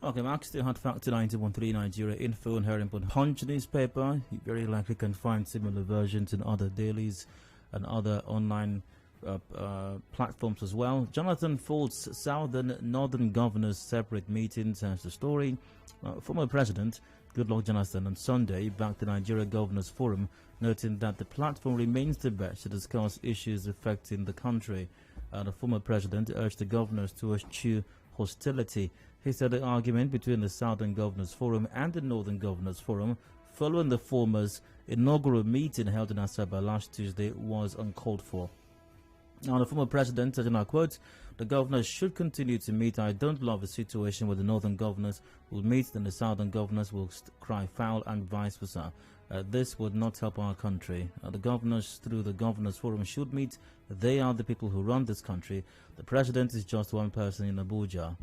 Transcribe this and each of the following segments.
Okay, Mark still had Factor 90.3 Nigeria info and hearing on Punch newspaper. You very likely can find similar versions in other dailies and other online platforms as well. Jonathan Folt's Southern Northern Governors separate meetings has the story. Former President Goodluck Jonathan on Sunday backed the Nigeria Governors Forum, noting that the platform remains the best to discuss issues affecting the country. The former president urged the governors to eschew hostility. He said the argument between the Southern Governors Forum and the Northern Governors Forum following the former's inaugural meeting held in Asaba last Tuesday was uncalled for. Now, the former president said, and I quote, "The governors should continue to meet. I don't love a situation where the northern governors will meet, then the southern governors will cry foul and vice versa. This would not help our country. The governors through the Governors Forum should meet. They are the people who run this country. The president is just one person in Abuja."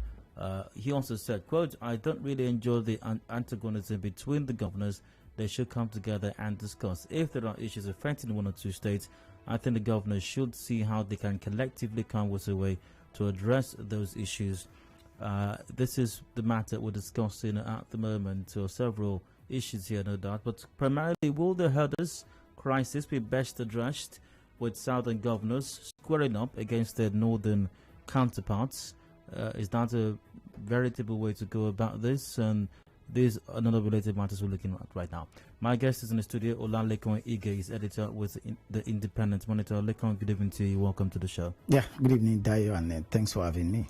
He also said, quote, "I don't really enjoy the antagonism between the governors. They should come together and discuss. If there are issues affecting one or two states, I think the governors should see how they can collectively come with a way to address those issues." This is the matter we're discussing at the moment. So several issues here, no doubt. But primarily, will the herders' crisis be best addressed with southern governors squaring up against their northern counterparts? Is that a veritable way to go about this? And these are another related matters we're looking at right now. My guest is in the studio, Olalekan is editor with the Independent Monitor. Lekan, good evening to you. Welcome to the show. Yeah, good evening, Dayo, and thanks for having me.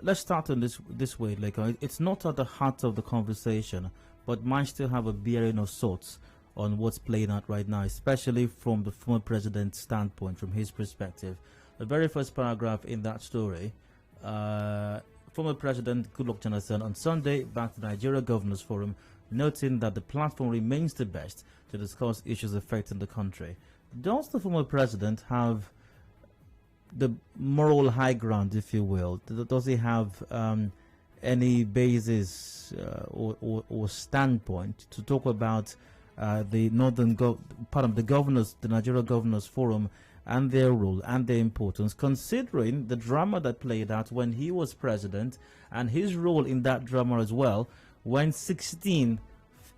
Let's start on this way, Lekan. It's not at the heart of the conversation, but might still have a bearing of sorts on what's playing out right now, especially from the former president's standpoint, from his perspective. The very first paragraph in that story, former President Goodluck Jonathan on Sunday backed the Nigeria Governors Forum, noting that the platform remains the best to discuss issues affecting the country. Does the former president have the moral high ground, if you will? Does he have any basis or standpoint to talk about the the Nigeria Governors Forum and their role and their importance, considering the drama that played out when he was president and his role in that drama as well, when 16,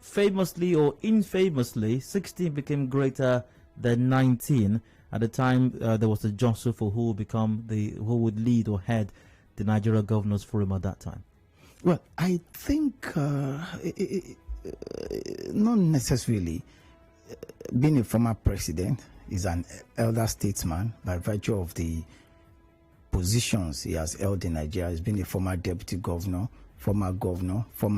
famously or infamously, 16 became greater than 19 at the time there was a jostle for who would lead or head the Nigeria Governors Forum at that time. Well, I think not necessarily. Being a former president is an elder statesman by virtue of the positions he has held in Nigeria. He's been a former deputy governor, former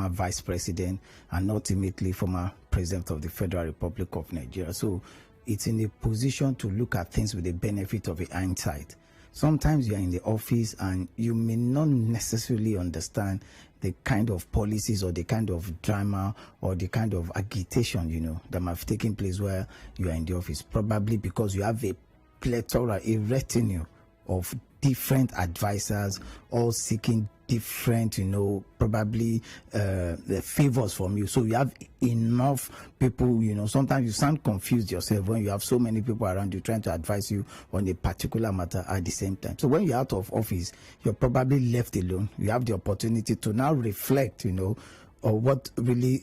vice president, and ultimately former president of the Federal Republic of Nigeria. So it's in a position to look at things with the benefit of hindsight. Sometimes you're in the office and you may not necessarily understand the kind of policies or the kind of drama or the kind of agitation, that might have taken place where you are in the office, probably because you have a plethora, a retinue of different advisors, all seeking different, probably the favors from you. So you have enough people, sometimes you sound confused yourself when you have so many people around you trying to advise you on a particular matter at the same time. So when you're out of office, you're probably left alone. You have the opportunity to now reflect, or what really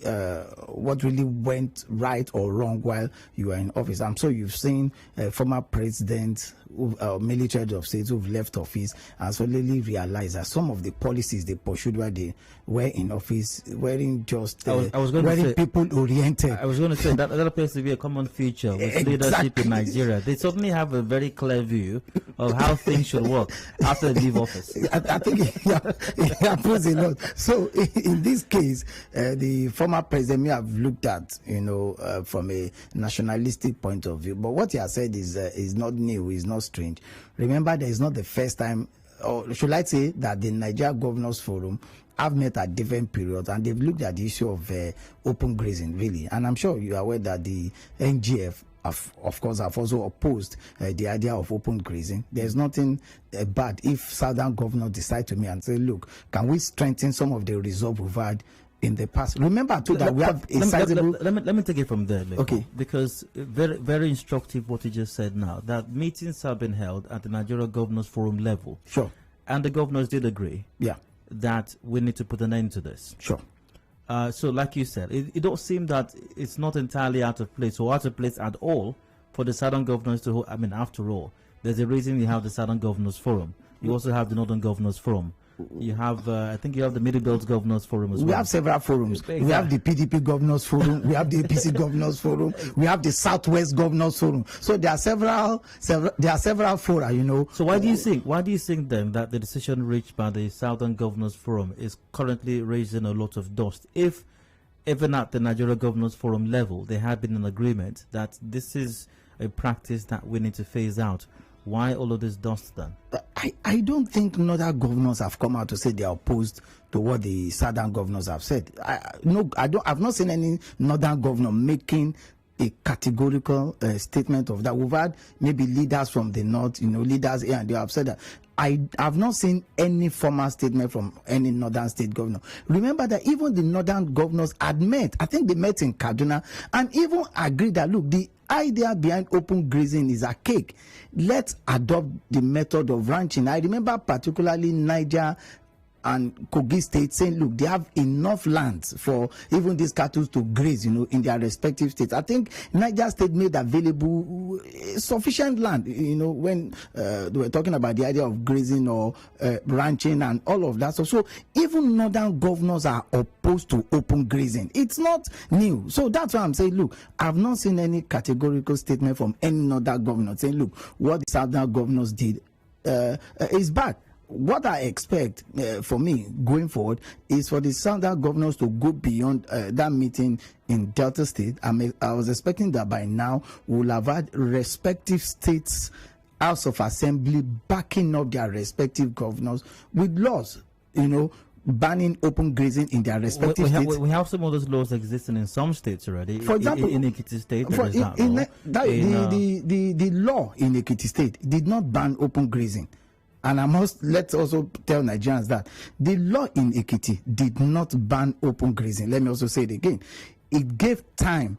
went right or wrong while you were in office. I'm sure you've seen former presidents, military heads of states who've left office and suddenly realized that some of the policies they pursued while they were in office weren't just people oriented. I was going to say that appears to be a common feature with leadership in Nigeria. They certainly have a very clear view of how things should work after they leave office. I think it happens a lot. So in this case, the former president may have looked at, from a nationalistic point of view. But what he has said is not new, is not strange. Remember, there is not the first time, or should I say that the Nigeria Governors Forum have met at different periods and they've looked at the issue of open grazing, really. And I'm sure you are aware that the NGF of course, have also opposed the idea of open grazing. There's nothing bad if southern governors decide to me and say, look, can we strengthen some of the resolve we've had in the past? Remember too that we have a sizable... Let me take it from there, okay, because very, very instructive what you just said now, that meetings have been held at the Nigeria Governors Forum level. Sure. And the governors did agree. Yeah. that we need to put an end to this. Sure. So like you said, it don't seem that it's not entirely out of place or out of place at all for the Southern governors to hold. I mean, after all, there's a reason you have the Southern Governors Forum. You also have the Northern Governors Forum. You have, I think you have the Middle Belt Governors Forum as well. We have several forums. Exactly. We have the PDP Governors Forum. We have the APC Governors Forum. We have the Southwest Governors Forum. So there are several fora, you know. So why do you think then that the decision reached by the Southern Governors Forum is currently raising a lot of dust? If even at the Nigeria Governors Forum level, there had been an agreement that this is a practice that we need to phase out, why all of this dust then? I don't think northern governors have come out to say they are opposed to what the southern governors have said. I've not seen any northern governor making a categorical statement of that. We've had maybe leaders from the north, you know, leaders here and they have said that. I have not seen any formal statement from any northern state governor. Remember that even the northern governors had met. I think they met in Kaduna and even agreed that, look, the idea behind open grazing is archaic. Let's adopt the method of ranching. I remember particularly Niger and Kogi State saying, look, they have enough lands for even these cattle to graze, you know, in their respective states. I think Niger State made available sufficient land, you know, when they were talking about the idea of grazing or ranching and all of that. So even northern governors are opposed to open grazing. It's not new. So that's why I'm saying, look, I've not seen any categorical statement from any northern governor saying, look, what the southern governors did is bad. What I expect for me going forward is for the southern governors to go beyond that meeting in Delta State. I was expecting that by now we'll have had respective states' House of Assembly backing up their respective governors with laws, you know, banning open grazing in their respective states. We have some of those laws existing in some states already. For example, in Ekiti State, the law in Ekiti State did not ban open grazing. And let's also tell Nigerians that the law in Ekiti did not ban open grazing. Let me also say it again. It gave time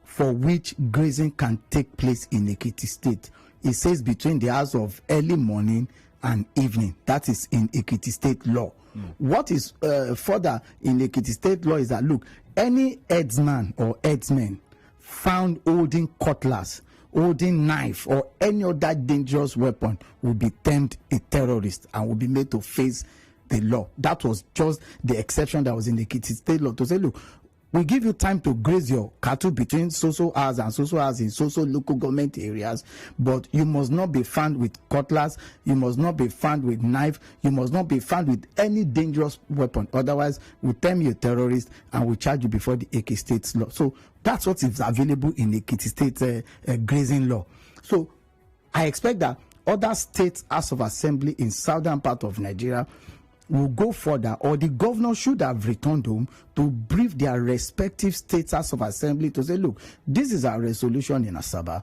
for which grazing can take place in Ekiti State. It says between the hours of early morning and evening. That is in Ekiti State law. What is further in Ekiti State law is that, look, any herdsman or herdsmen found holding cutlass, holding knife or any other dangerous weapon will be termed a terrorist and will be made to face the law. That was just the exception that was in the Ekiti State law to say, look, we give you time to graze your cattle between so hours and so hours in so local government areas, but you must not be found with cutlass, you must not be found with knife, you must not be found with any dangerous weapon. Otherwise, we'll term you a terrorist and we'll charge you before the Ekiti State law. So that's what is available in the Ekiti State grazing law. So I expect that other states' House of Assembly in southern part of Nigeria will go further, or the governor should have returned home to brief their respective states' House of Assembly to say, look, this is our resolution in Asaba.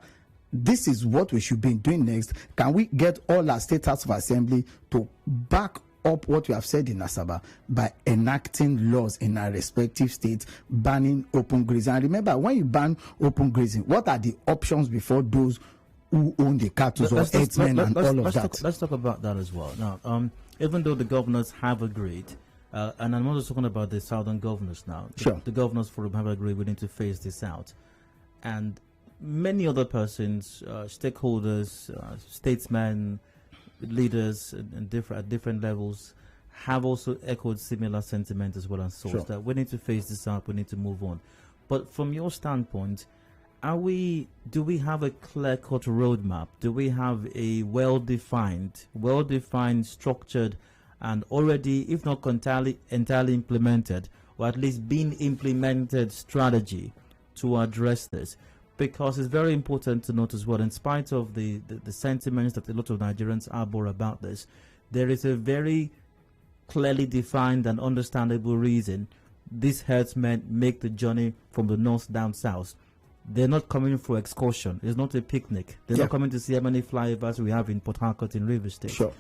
This is what we should be doing next. Can we get all our state House of Assembly to back up what we have said in Asaba by enacting laws in our respective states banning open grazing? And remember, when you ban open grazing, what are the options before those who own the cattle or herdsmen and all of that? Let's talk about that as well. Now, even though the governors have agreed, and I'm not just talking about the southern governors now. Sure. The governors forum have agreed we need to phase this out. And many other persons, stakeholders, statesmen, leaders at different levels have also echoed similar sentiment as well and thoughts. Sure. That we need to phase this out, we need to move on. But from your standpoint, do we have a clear-cut roadmap? Do we have a well-defined, structured, and already, if not entirely implemented, or at least being implemented strategy to address this? Because it's very important to note as well, in spite of the sentiments that a lot of Nigerians harbor about this, there is a very clearly defined and understandable reason these herdsmen make the journey from the north down south. They're not coming for excursion. It's not a picnic. They're not coming to see how many flyovers we have in Port Harcourt in Rivers State. Sure.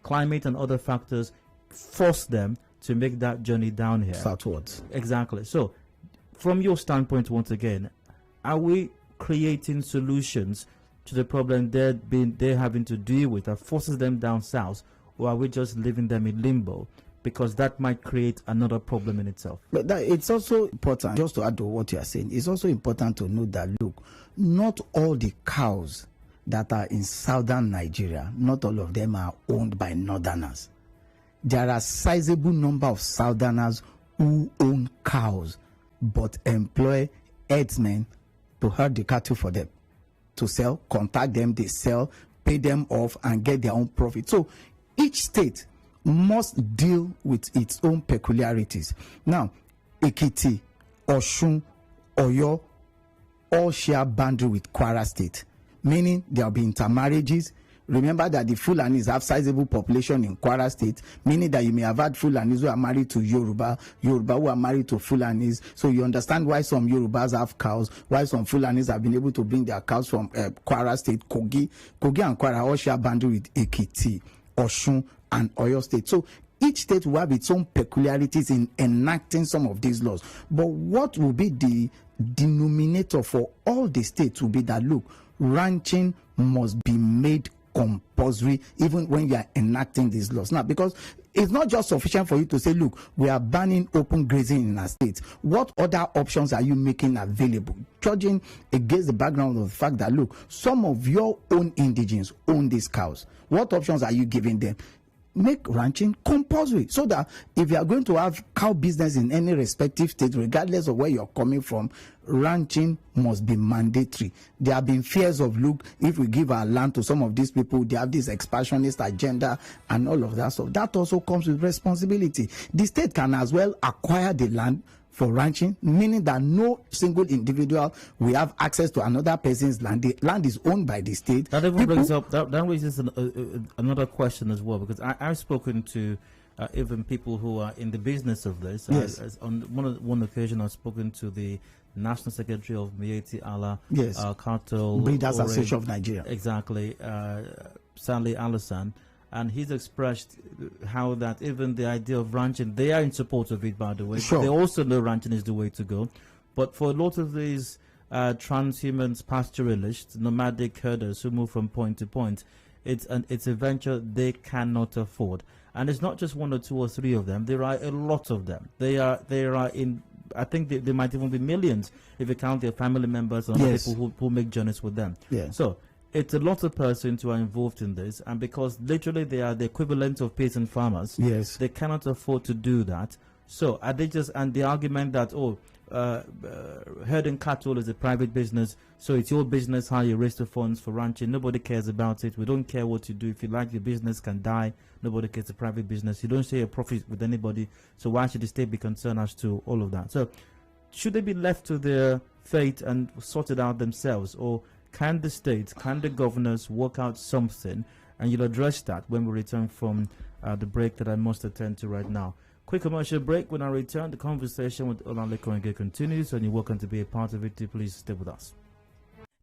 Climate and other factors force them to make that journey down here. Southwards. Exactly. So, from your standpoint, once again, are we creating solutions to the problem they're having to deal with that forces them down south, or are we just leaving them in limbo? Because that might create another problem in itself. But it's also important, just to add to what you are saying, it's also important to note that, look, not all the cows that are in southern Nigeria, not all of them are owned by northerners. There are sizable number of southerners who own cows but employ herdsmen to herd the cattle for them, to sell, contact them, they sell, pay them off, and get their own profit. So each state must deal with its own peculiarities. Now, Ekiti, Osun, Oyo all share boundary with Kwara State, meaning there will be intermarriages. Remember that the Fulanis have sizable population in Kwara State, meaning that you may have had Fulanis who are married to Yoruba who are married to Fulanis. So you understand why some Yorubas have cows, why some Fulanis have been able to bring their cows from Kwara State. Kogi and Kwara all share boundary with Ekiti, Osun, and Oyo State. So each state will have its own peculiarities in enacting some of these laws. But what will be the denominator for all the states will be that, look, ranching must be made compulsory even when you are enacting these laws. Now, because it's not just sufficient for you to say, look, we are banning open grazing in our state. What other options are you making available? Judging against the background of the fact that, look, some of your own indigenes own these cows. What options are you giving them? Make ranching compulsory, so that if you are going to have cow business in any respective state, regardless of where you're coming from, ranching must be mandatory. There have been fears of, look, if we give our land to some of these people, they have this expansionist agenda and all of that stuff. That also comes with responsibility. The state can as well acquire the land for ranching, meaning that no single individual will have access to another person's land. The land is owned by the state. That even brings up, that raises another question as well, because I've spoken to even people who are in the business of this. Yes. On one occasion, I've spoken to the National Secretary of Miyetti Allah, Yes. Cattle Breeders Association of Nigeria. Exactly, Sally Allison. And he's expressed how that even the idea of ranching, they are in support of it, by the way. Sure. They also know ranching is the way to go. But for a lot of these transhumans, pastoralists, nomadic herders who move from point to point, it's a venture they cannot afford. And it's not just one or two or three of them. There are a lot of them. They are in, I think they might even be millions if you count their family members and Yes. people who make journeys with them. Yeah. So it's a lot of persons who are involved in this, and because literally they are the equivalent of peasant farmers, Yes. they cannot afford to do that. So are they just, and the argument that, herding cattle is a private business, so it's your business how you raise the funds for ranching. Nobody cares about it. We don't care what you do. If you like, your business can die. Nobody cares. It's a private business. You don't share your profit with anybody. So why should the state be concerned as to all of that? So should they be left to their fate and sort it out themselves, or can the states, can the governors work out something? And you'll address that when we return from the break that I must attend to right now. Quick commercial break. When I return, the conversation with Olalekan continues, and you're welcome to be a part of it. Please stay with us.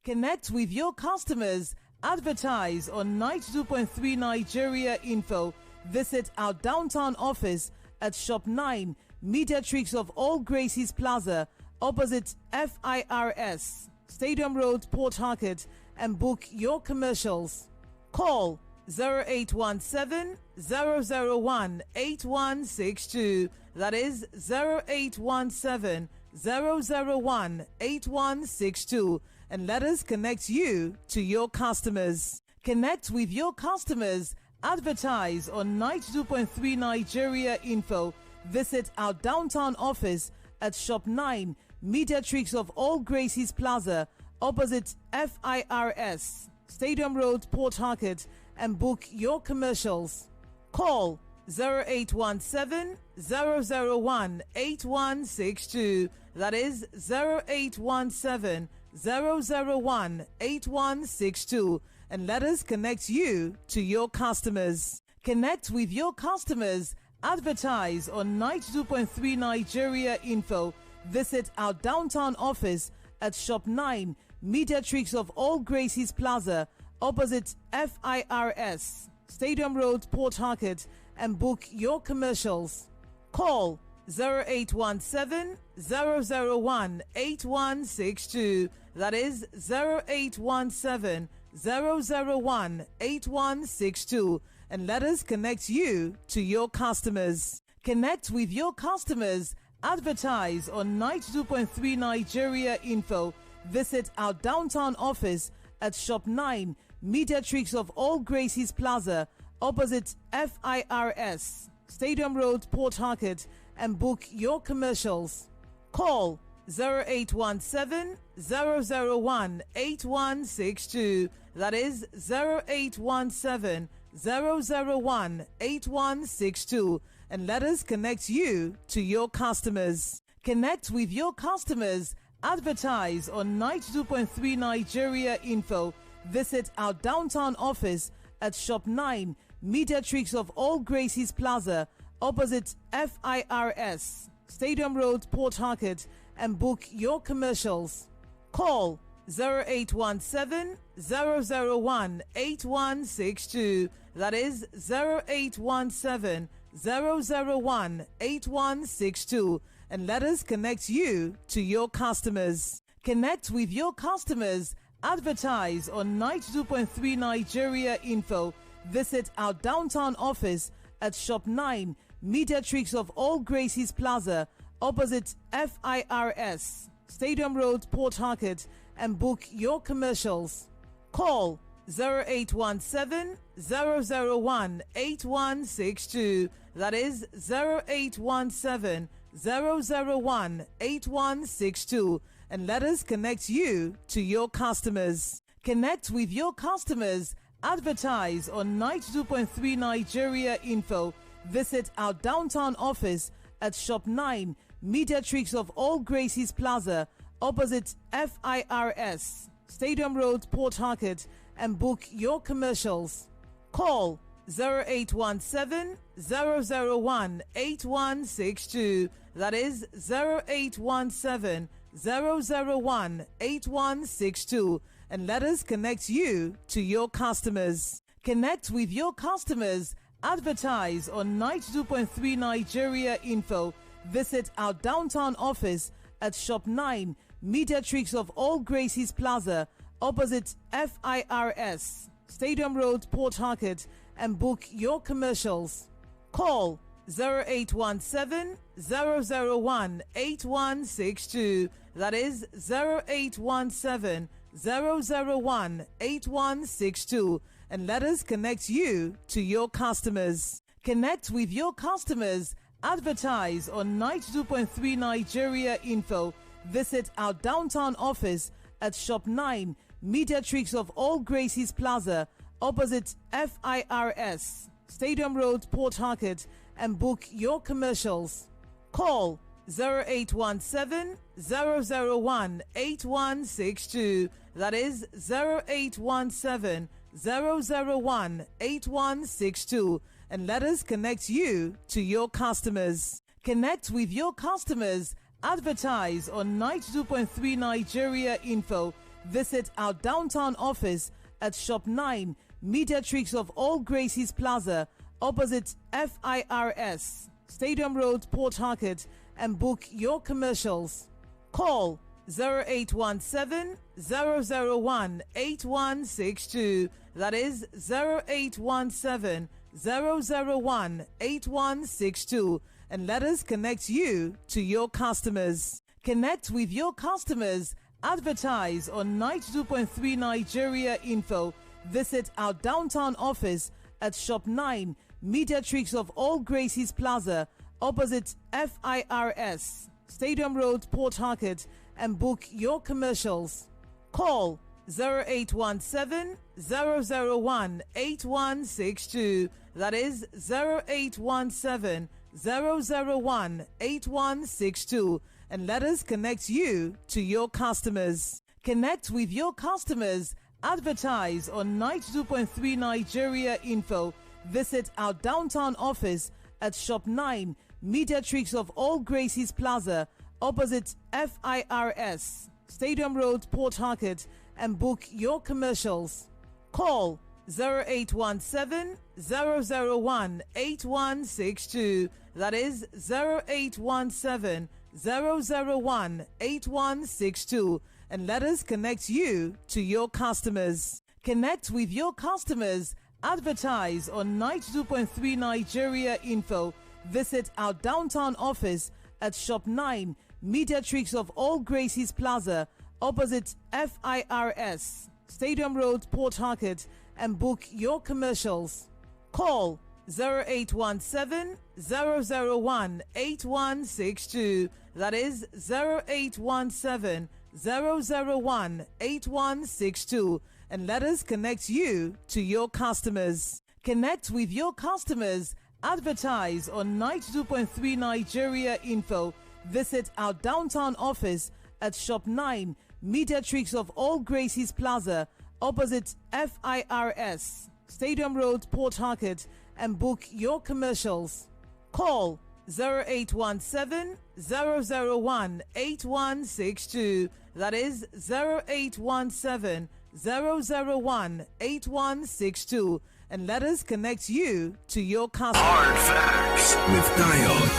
Connect with your customers. Advertise on 92.3 Nigeria Info. Visit our downtown office at Shop 9, Mediatrix of All Gracies Plaza, opposite FIRS, Stadium Road, Port Harcourt, and book your commercials. Call 0817 001 8162. That is 0817 001 8162. And let us connect you to your customers. Connect with your customers. Advertise on 92.3 Nigeria Info. Visit our downtown office at Shop 9, Mediatrix of All Gracies Plaza, opposite FIRS, Stadium Road, Port Harcourt, and book your commercials. Call 0817 001 8162. That is 0817 001 8162. And let us connect you to your customers. Connect with your customers. Advertise on 92.3 Nigeria Info. Visit our downtown office at Shop 9, Mediatrix of All Gracies Plaza, opposite FIRS, Stadium Road, Port Harcourt, and book your commercials. Call 0817 001 8162. That is 0817 001 8162. and let us connect you to your customers. Connect with your customers. Advertise on 92.3 Nigeria Info. Visit our downtown office at Shop 9, Mediatrix of All Gracies Plaza, opposite FIRS, Stadium Road, Port Harcourt, and book your commercials. Call 0817 001 8162. That is 0817 001 8162. And let us connect you to your customers. Connect with your customers. Advertise on 92.3 Nigeria Info. Visit our downtown office at Shop 9, Mediatrix of All Gracies Plaza, opposite FIRS, Stadium Road, Port Harcourt, and book your commercials. Call 0817 001 8162. That is 0817 001 8162. And let us connect you to your customers. Connect with your customers. Advertise on 92.3 Nigeria Info. Visit our downtown office at Shop 9, Mediatrix of All Gracies Plaza, opposite FIRS, Stadium Road, Port Harcourt, and book your commercials. Call 0817 001 8162. That is 0817 001 8162. And let us connect you to your customers. Connect with your customers. Advertise on 92.3 Nigeria Info. Visit our downtown office at Shop 9, Mediatrix of All Gracies Plaza, opposite FIRS, Stadium Road, Port Harcourt, and book your commercials. Call 0817 001 8162. That is 0817 001 8162. And let us connect you to your customers. Connect with your customers. Advertise on 92.3 Nigeria Info. Visit our downtown office at Shop 9, Mediatrix of All Gracies Plaza, opposite FIRS, Stadium Road, Port Harcourt, and book your commercials. Call 0817 001 8162. That is 0817 001 8162. And let us connect you to your customers. Connect with your customers. Advertise on 92.3 Nigeria Info. Visit our downtown office at Shop 9, Mediatrix of All Gracies Plaza, opposite FIRS, Stadium Road, Port Harcourt, and book your commercials. Call 0817 001 8162. That is 0817 001 8162. And let us connect you to your customers. Connect with your customers. Advertise on 92.3 Nigeria Info. Visit our downtown office at Shop 9, Mediatrix of All Gracies Plaza, opposite FIRS, Stadium Road, Port Harcourt, and book your commercials. Call 0817 001 8162. That is 0817 001 8162. And let us connect you to your customers. Connect with your customers. Advertise on 92.3 Nigeria Info. Visit our downtown office at Shop 9, Mediatrix of All Gracies Plaza, opposite FIRS, Stadium Road, Port Harcourt, and book your commercials. Call 0817 001 8162. That is 0817 001 8162. And let us connect you to your customers. Connect with your customers. Advertise on 92.3 Nigeria Info. Visit our downtown office at Shop 9, Mediatrix of All Gracies Plaza, opposite FIRS, Stadium Road, Port Harcourt, and book your commercials. Call 0817 001 8162. That is 0817 001 8162. And let us connect you to your customers. Connect with your customers. Advertise on 92.3 Nigeria Info. Visit our downtown office at Shop 9, Mediatrix of All Gracies Plaza, opposite FIRS, Stadium Road, Port Harcourt, and book your commercials. Call 0817 001 8162. That is 0817 001 8162. And let us connect you to your customers. Connect with your customers. Advertise on 92.3 Nigeria Info. Visit our downtown office at Shop 9, Mediatrix of All Gracies Plaza, opposite FIRS, Stadium Road, Port Harcourt, and book your commercials. Call 0817 001 8162. That is 0817 001 8162. And let us connect you to your customers. Hard Facts with Dion.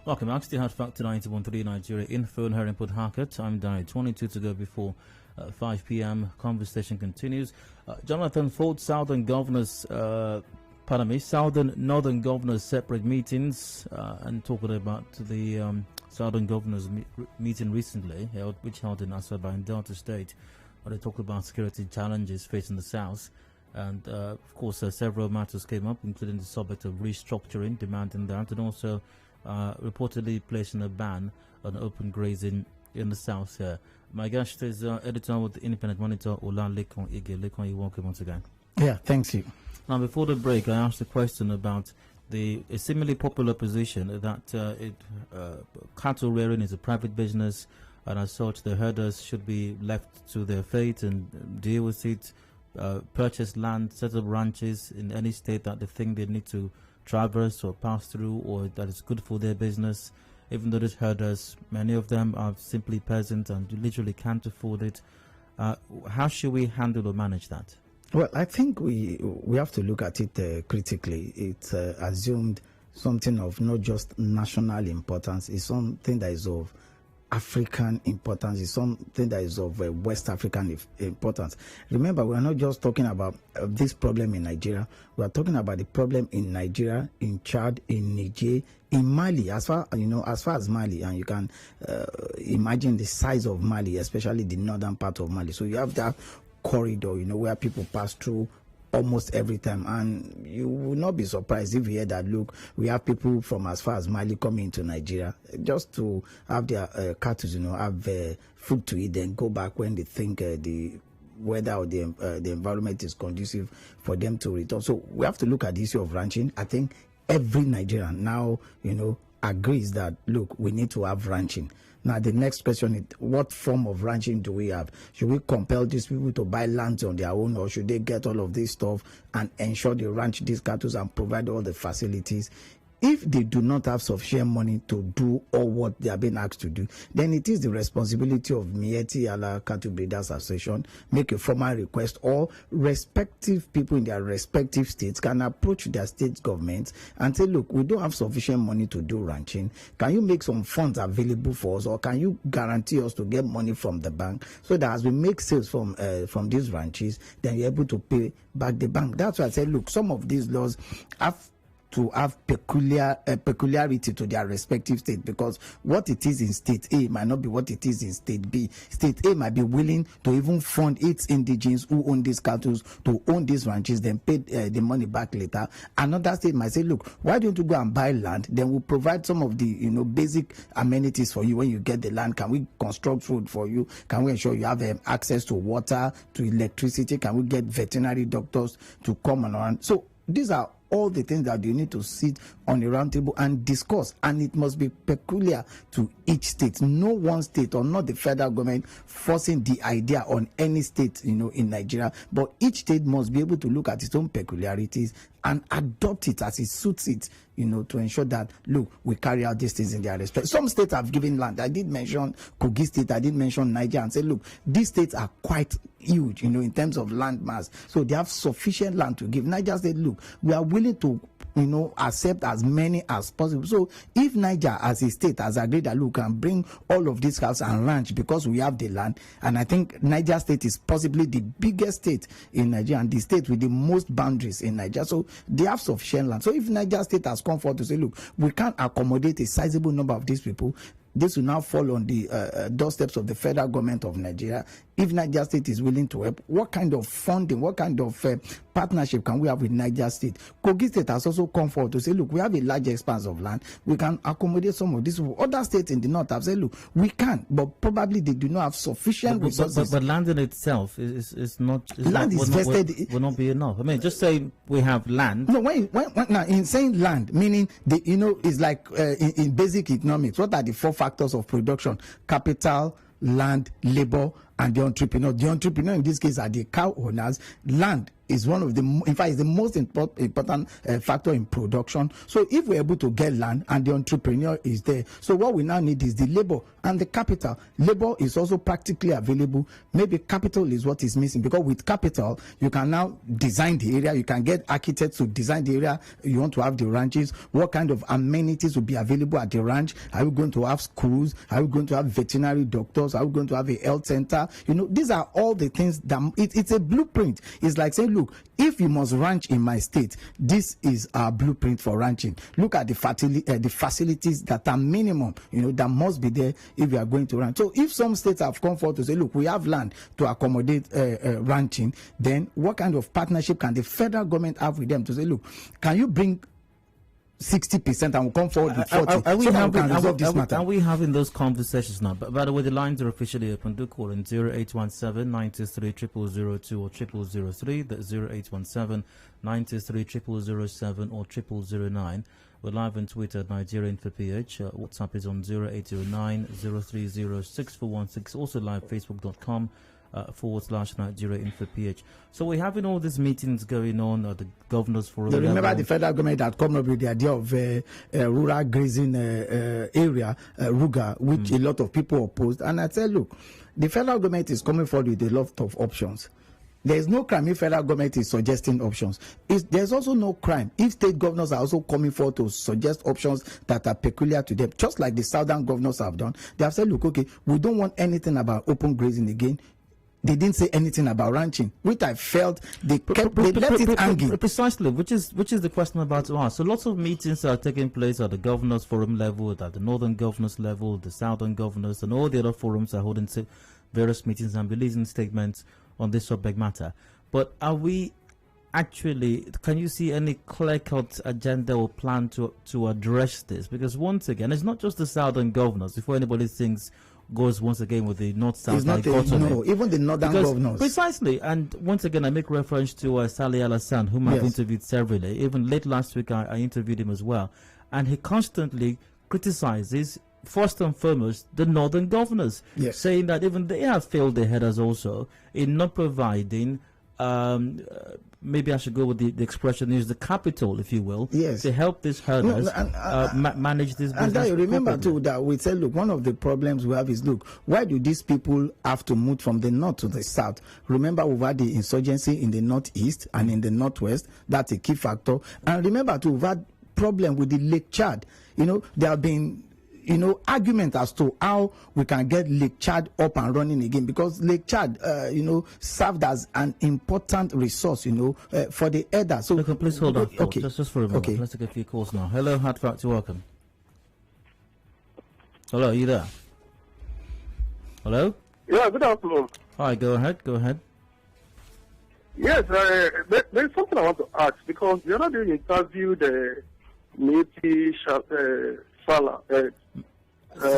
Welcome back to the Hard Fact 91.3 Nigeria Info and her input Harcourt. I'm Dion. 22 to go before 5 p.m. Conversation continues. Jonathan Ford, Southern Northern Governors separate meetings and talking about the Southern Governors meeting recently, which held in Asaba in Delta State, where they talked about security challenges facing the South. And of course, several matters came up, including the subject of restructuring, demanding that, and also reportedly placing a ban on open grazing in the South here. My guest is editor with the Independent Monitor, Olalekan. Lekon, you're welcome once again. Yeah, thanks you. Now, before the break, I asked a question about a seemingly popular position that cattle rearing is a private business, and as such, the herders should be left to their fate and deal with it, purchase land, set up ranches in any state that they think they need to traverse or pass through, or that is good for their business. Even though these herders, many of them are simply peasants and literally can't afford it. How should we handle or manage that? Well, I think we have to look at it critically. It's assumed something of not just national importance. It's something that is of African importance. It's something that is of West African importance. Remember, we are not just talking about this problem in Nigeria. We are talking about the problem in Nigeria, in Chad, in Niger, in Mali. As far as Mali, and you can imagine the size of Mali, especially the northern part of Mali. So you have that corridor, where people pass through almost every time, and you will not be surprised if you hear that, look, we have people from as far as Mali coming into Nigeria just to have their cattle, have food to eat, then go back when they think the weather or the environment is conducive for them to return. So we have to look at the issue of ranching. I think every Nigerian now, agrees that, look, we need to have ranching. Now, the next question is, what form of ranching do we have? Should we compel these people to buy land on their own, or should they get all of this stuff and ensure they ranch these cattle and provide all the facilities? If they do not have sufficient money to do all what they are being asked to do, then it is the responsibility of Mieti Ala Cattle Breeders Association make a formal request, or respective people in their respective states can approach their state governments and say, look, we don't have sufficient money to do ranching. Can you make some funds available for us, or can you guarantee us to get money from the bank so that as we make sales from these ranches, then you're able to pay back the bank? That's why I said, look, some of these laws have to have peculiarity to their respective state, because what it is in state A might not be what it is in state B. State A might be willing to even fund its indigenes who own these cattle to own these ranches, then pay the money back later. Another state might say, look, why don't you go and buy land, then we'll provide some of the basic amenities for you when you get the land. Can we construct road for you? Can we ensure you have access to water, to electricity? Can we get veterinary doctors to come around? So these are all the things that you need to sit on a round table and discuss, and it must be peculiar to each state. No one state, or not the federal government, forcing the idea on any state, in Nigeria, but each state must be able to look at its own peculiarities and adopt it as it suits it, to ensure that, look, we carry out these things in their respect. Some states have given land. I did mention Kogi State, I did mention Niger, and say, look, these states are quite huge, in terms of land mass. So they have sufficient land to give. Niger said, look, we are willing to accept as many as possible. So if Niger as a state has agreed that look can bring all of these cows and ranch because we have the land, and I think Niger state is possibly the biggest state in Nigeria and the state with the most boundaries in Nigeria, so they have sufficient land. So if Niger state has come forward to say, look, we can't accommodate a sizable number of these people, this will now fall on the doorsteps of the federal government of Nigeria. If Niger State is willing to help, what kind of funding, what kind of partnership can we have with Niger State? Kogi State has also come forward to say, look, we have a large expanse of land. We can accommodate some of these. Other states in the north have said, look, we can, but probably they do not have sufficient resources. But land in itself is not... Land is vested... Will not be enough. I mean, just say we have land. No, when now, in saying land, meaning, it's like in basic economics, what are the four factors of production? Capital, land, labor, and the entrepreneur. The entrepreneur in this case are the cow owners. Land is one of the, in fact, is the most important factor in production. So if we're able to get land and the entrepreneur is there, so what we now need is the labor and the capital. Labor is also practically available. Maybe capital is what is missing, because with capital, you can now design the area. You can get architects to design the area you want to have the ranches. What kind of amenities will be available at the ranch? Are we going to have schools? Are we going to have veterinary doctors? Are we going to have a health center? These are all the things that it's a blueprint. It's like saying, look, if you must ranch in my state, this is our blueprint for ranching. Look at the facilities that are minimum, that must be there if you are going to ranch. So if some states have come forward to say, look, we have land to accommodate ranching, then what kind of partnership can the federal government have with them to say, look, can you bring 60% and we'll come forward with 40%? Are we having those conversations now? But by the way, the lines are officially open. Do call in 0817 923 0002 or 0003. That's 0817 923 0007 or 0009. We're live on Twitter at Nigerian for PH. WhatsApp is on 0809 030 6416. Also live facebook.com /Nigeria Info PH. So we're having all these meetings going on at the Governors Forum. You remember the federal government had come up with the idea of rural grazing area, Ruga, which a lot of people opposed. And I said, look, the federal government is coming forward with a lot of options. There is no crime if federal government is suggesting options. There's also no crime if state governors are also coming forward to suggest options that are peculiar to them, just like the southern governors have done. They have said, look, okay, we don't want anything about open grazing again. They didn't say anything about ranching, which I felt they left it hanging. Precisely, which is the question about to ask. So lots of meetings are taking place at the Governors Forum level, at the Northern Governors level, the Southern Governors, and all the other forums are holding various meetings and releasing statements on this subject matter. But are we actually, can you see any clear-cut agenda or plan to address this? Because once again, it's not just the Southern Governors. Before anybody thinks goes once again with the North-South dichotomy. No, even the Northern Governors. Precisely, and once again, I make reference to Salih Al-Hassan, whom I've interviewed severally. Even late last week, I interviewed him as well. And he constantly criticizes, first and foremost, the Northern Governors, saying that even they have failed their headers also in not providing, maybe I should go with the expression, is the capital, if you will, to help these herders manage this business. And I remember too that we said, look, one of the problems we have is, look, why do these people have to move from the north to the south? Remember, we've had the insurgency in the northeast and in the northwest. That's a key factor. And remember too, we've had problem with the Lake Chad. There have been argument as to how we can get Lake Chad up and running again, because Lake Chad, served as an important resource, for the elder. So, please hold on. Okay. Just for a moment. Okay. Let's take a few calls now. Hello, Hard Factor, welcome. Hello, are you there? Hello? Yeah, good afternoon. Hi, go ahead. Yes, there's something I want to ask, because the other day you interviewed Métis Salah,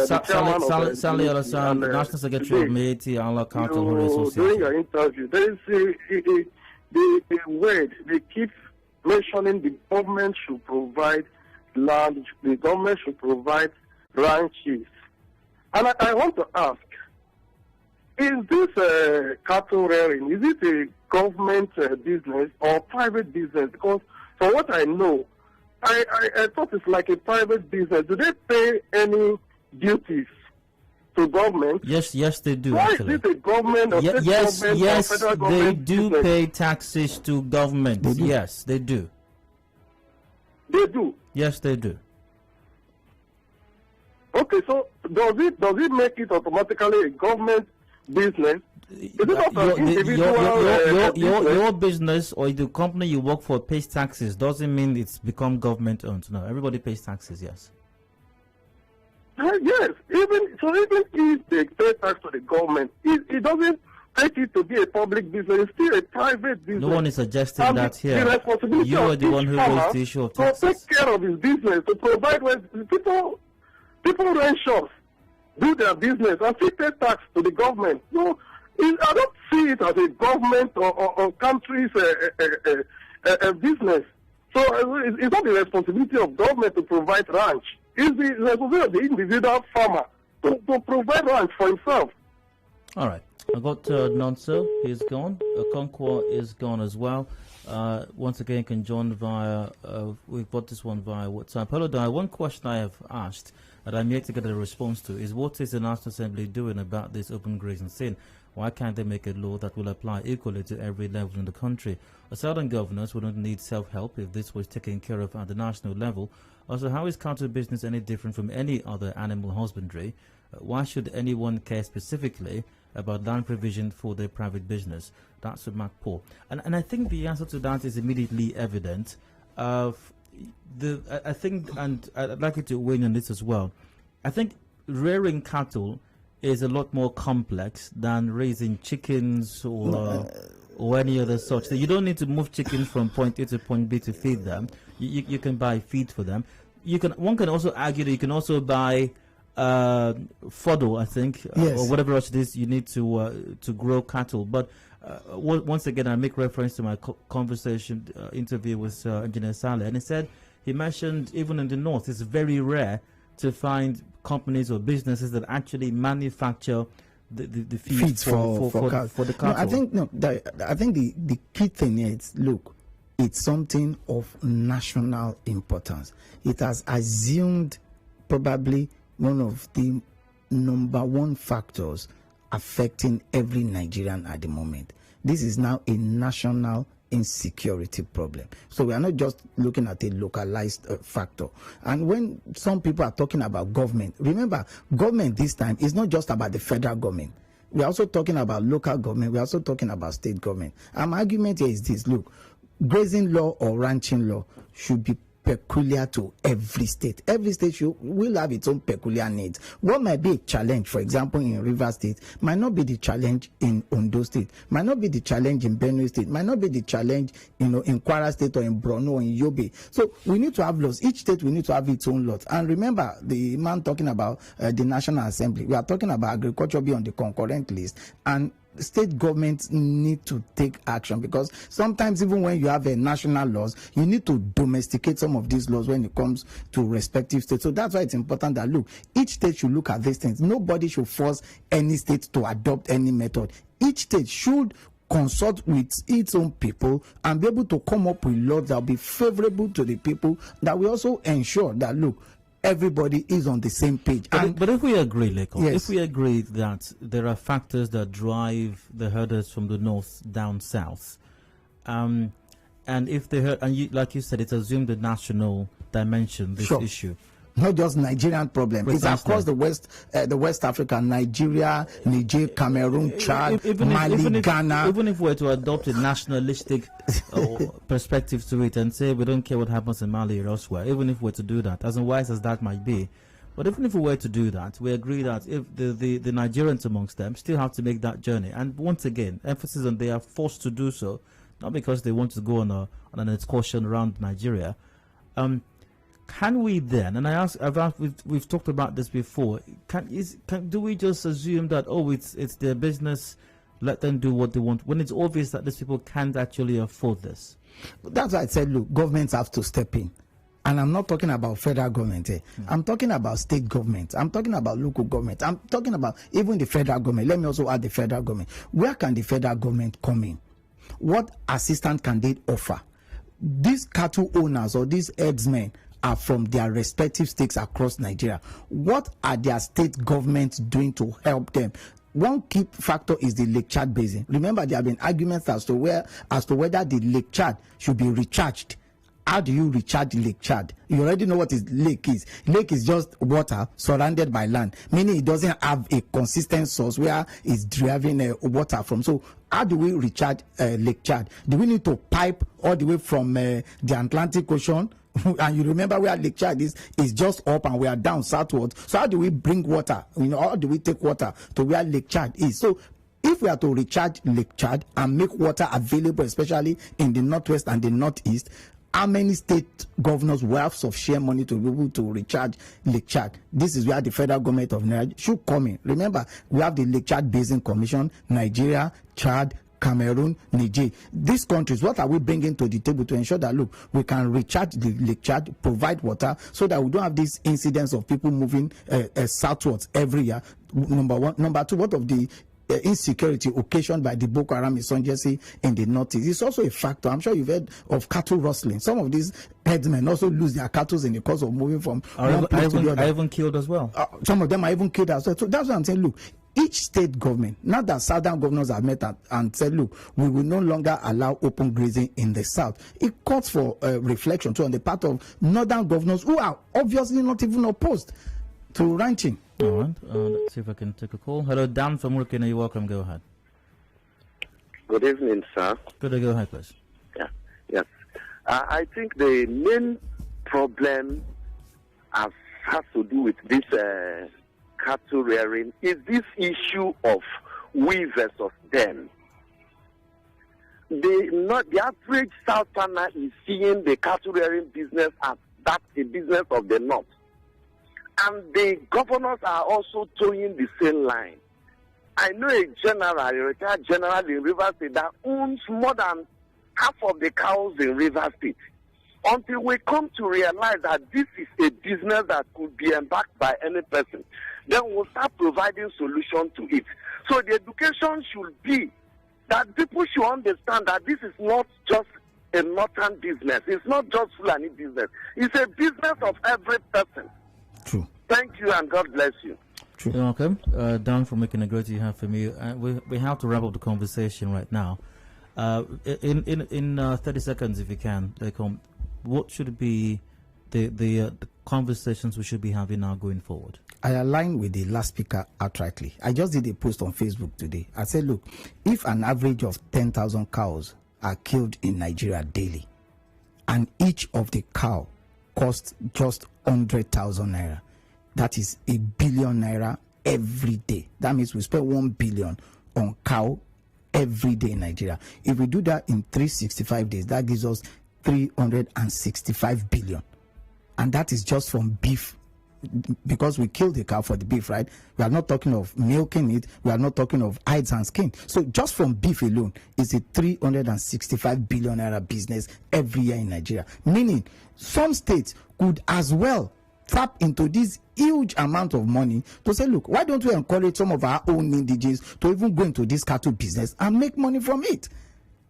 Salih Al-Hassan, the National Secretary of Métis Allah Cattle Herd Association. During your interview, there is a word they keep mentioning: the government should provide land, the government should provide ranches. And I want to ask, is this cattle rearing, is it a government business or private business? Because from what I know, I thought it's like a private business. Do they pay any duties to government? Yes, they do. Why actually. is it a government or state government or federal government? They do pay taxes to government. Yes, they do. They do. Yes, they do. Okay, so does it make it automatically a government business? Is it not an individual your business or the company you work for pays taxes doesn't mean it's become government owned. No, everybody pays taxes. Yes. Yes, even if they pay tax to the government, it doesn't take it to be a public business. It's still a private business. No one is suggesting and that here. The responsibility You are of the one who each farmer raised the issue of to taxes. take care of his business, to provide what people rent shops, do their business, and still pay tax to the government. No, I don't see it as a government or country's business. So it's not the responsibility of government to provide ranch. It's the responsibility of the individual farmer to provide ranch for himself. All right. I got Nonso, he's gone. Conquer is gone as well. Once again, you can join via, we've got this one via WhatsApp. Hello, Di. One question I have asked that I'm yet to get a response to is what is the National Assembly doing about this open grazing sin? Why can't they make a law that will apply equally to every level in the country? A southern governors wouldn't need self-help if this was taken care of at the national level. Also, how is cattle business any different from any other animal husbandry? Why should anyone care specifically about land provision for their private business? That's a Mark Paul. And I think the answer to that is immediately evident. I think, and I'd like you to weigh in on this as well, I think rearing cattle is a lot more complex than raising chickens or any other such. So you don't need to move chickens from point A to point B to feed them. You can buy feed for them. One can also argue that you can also buy fodder, I think, yes, or whatever else it is you need to grow cattle. But once again, I make reference to my interview with Engineer Saleh, and he mentioned even in the north, it's very rare to find companies or businesses that actually manufacture the feeds for the cattle. I think the key thing is, look, it's something of national importance. It has assumed probably one of the number one factors affecting every Nigerian at the moment. This is now a national insecurity problem. So we are not just looking at a localized factor. And when some people are talking about government, remember, government this time is not just about the federal government. We are also talking about local government. We are also talking about state government. And my argument here is this: look, grazing law or ranching law should be peculiar to every state. Every state will have its own peculiar needs. What might be a challenge, for example, in Rivers State, might not be the challenge in Ondo State, might not be the challenge in Benue State, might not be the challenge, in Kwara State or in Borno or in Yobe. So we need to have laws. Each state will need to have its own laws. And remember, the man talking about the National Assembly, we are talking about agriculture being on the concurrent list, and state governments need to take action, because sometimes even when you have a national laws, you need to domesticate some of these laws when it comes to respective states. So that's why it's important that, look, each state should look at these things. Nobody should force any state to adopt any method. Each state should consult with its own people and be able to come up with laws that will be favorable to the people, that will also ensure that, look, everybody is on the same page. But if we agree, Lekon, yes, if we agree that there are factors that drive the herders from the north down south, and if the herd, and you, like you said, it's assumed the national dimension, this sure, issue. Not just Nigerian problem. Precisely. It's across the West Africa, Nigeria, Niger, Cameroon, Chad, Mali, Ghana. Even if we were to adopt a nationalistic perspective to it and say we don't care what happens in Mali or elsewhere, even if we were to do that, as unwise as that might be, but even if we were to do that, we agree that if the Nigerians amongst them still have to make that journey, and once again, emphasis on they are forced to do so, not because they want to go on an excursion around Nigeria. Can we then, and we've talked about this before, do we just assume that, it's their business, let them do what they want, when it's obvious that these people can't actually afford this? That's why I said, look, governments have to step in. And I'm not talking about federal government here. I'm talking about state government. I'm talking about local government. I'm talking about even the federal government. Let me also add the federal government. Where can the federal government come in? What assistance can they offer? These cattle owners or these herdsmen are from their respective states across Nigeria. What are their state governments doing to help them? One key factor is the Lake Chad Basin. Remember, there have been arguments as to whether the Lake Chad should be recharged how do you recharge Lake Chad? You already know what lake is. Lake is just water surrounded by land, meaning it doesn't have a consistent source where it's deriving water from. So how do we recharge Lake Chad? Do we need to pipe all the way from the Atlantic Ocean? And you remember where Lake Chad is just up and we are down southwards. So how do we bring water? How do we take water to where Lake Chad is? So if we are to recharge Lake Chad and make water available, especially in the northwest and the northeast, how many state governors will have of share money to be able to recharge Lake Chad? This is where the federal government of Nigeria should come in. Remember, we have the Lake Chad Basin Commission, Nigeria, Chad, Cameroon, Niger. These countries, what are we bringing to the table to ensure that, look, we can recharge the Lake Chad, provide water, so that we don't have these incidents of people moving southwards every year? Number one. Number two, what of the insecurity occasioned by the Boko Haram insurgency in the northeast? It's also a factor. I'm sure you've heard of cattle rustling. Some of these headsmen also lose their cattle in the course of moving from one place to the other. Are even killed as well. Some of them are even killed as well. So that's what I'm saying. Look, each state government, now that southern governors have met and said, look, we will no longer allow open grazing in the south. It calls for reflection too on the part of northern governors who are obviously not even opposed to ranching. All right, let's see if I can take a call. Hello, Dan from Olalekan. You're welcome. Go ahead. Good evening, sir. Good day. Go ahead, please. Yes. I think the main problem has to do with this cattle rearing is this issue of we versus them. The average Southerner is seeing the cattle rearing business as that's a business of the North. And the governors are also towing the same line. I know a retired general in Rivers State that owns more than half of the cows in Rivers State. Until we come to realize that this is a business that could be embarked by any person, then we'll start providing solutions to it. So the education should be that people should understand that this is not just a northern business. It's not just Fulani business. It's a business of every person. True. Thank you and God bless you. True. You're welcome. Dan, for making a great you have for me. We have to wrap up the conversation right now. In 30 seconds, if you can, what should be the conversations we should be having now going forward? I align with the last speaker outrightly. I just did a post on Facebook today. I said, look, if an average of 10,000 cows are killed in Nigeria daily, and each of the cow costs just 100,000 naira, that is 1 billion naira every day. That means we spend 1 billion on cow every day in Nigeria. If we do that in 365 days, that gives us 365 billion. And that is just from beef, because we kill the cow for the beef, right? We are not talking of milking it. We are not talking of hides and skin. So just from beef alone is a 365 billion naira business every year in Nigeria. Meaning some states could as well tap into this huge amount of money to say, look, why don't we encourage some of our own indigenes to even go into this cattle business and make money from it?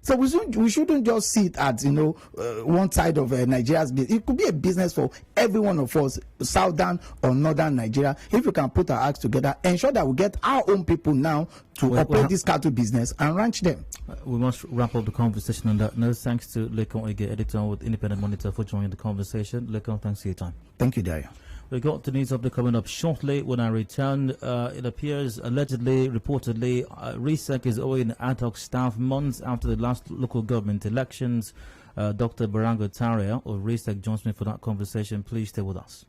So we shouldn't just see it as, one side of Nigeria's business. It could be a business for every one of us, southern or northern Nigeria. If we can put our acts together, ensure that we get our own people now to operate this cattle business and ranch them. We must wrap up the conversation on that note. Thanks to Olalekan, editor with Independent Monitor, for joining the conversation. Olalekan, thanks for your time. Thank you, Dario. We got the news update coming up shortly. When I return, it appears reportedly, RESEC is owing ad hoc staff months after the last local government elections. Dr. Barango Taria of RESEC joins me for that conversation. Please stay with us.